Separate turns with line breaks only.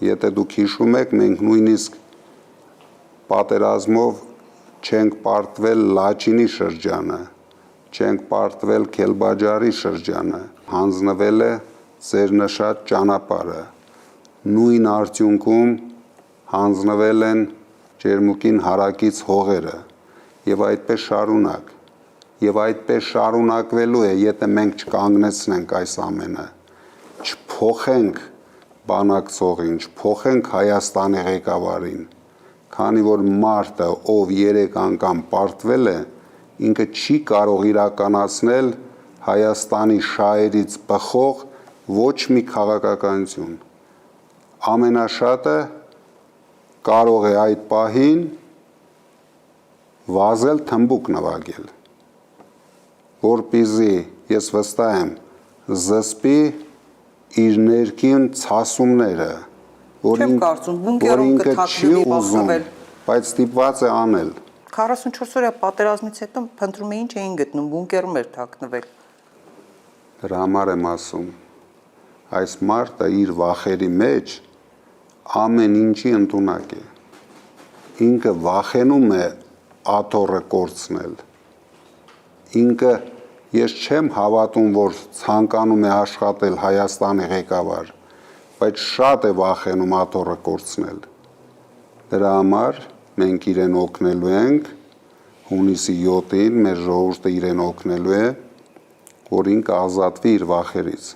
Եթե դուք հիշում եք, մենք նույնիսկ պատերազմով չենք պարտվել Լաչինի շրջանը, չենք պարտվել Քելբաջարի շրջանը, հանձնվել է ձեր նշած ճանապարհը, նույն արդյունքում հանձնվել են Ջերմուկին հարակից հողերը եւ այդպես շարունակ։ Եվ այդպես շարունակվելու է, եթե մենք չկանգնեցնենք այս ամենը, չփոխենք բանակցողին, չփոխենք Հայաստանի ղեկավարին, քանի որ մարդը, ով 3 անգամ պարտվել է, ինքը չի կարող իրականացնել Հայաստանի շահերից բխող ոչ մի քաղաքականություն։ Ամենաշատը կարող է այդ պահին վազել թմբուկ նվագել, որպեսզի ես վստահ եմ զսպի իր ներքին ցասումները, որ ինքը չի ուզում, բայց ստիպված է անել։
44 օրյա պատերազմից հետո փնտրում էին չէին գտնում, բունկերում էր թաքնվել։
Դրա համար եմ ասում, այս մարդը իր վախերի մեջ ամեն ինչի ընդունակ է։ Ինքը վախենում է աթոռը կորցնել։ Ինքը ես չեմ հավատում, որ ցանկանում է աշխատել Հայաստանի ղեկավար, բայց շատ է վախենում աթոռը կորցնել։ Դրա համար մենք իրեն օգնելու ենք, հունիսի 7-ին մեր ժողովուրդը իրեն օգնելու է, որ ինքը ազատվի իր վախերից։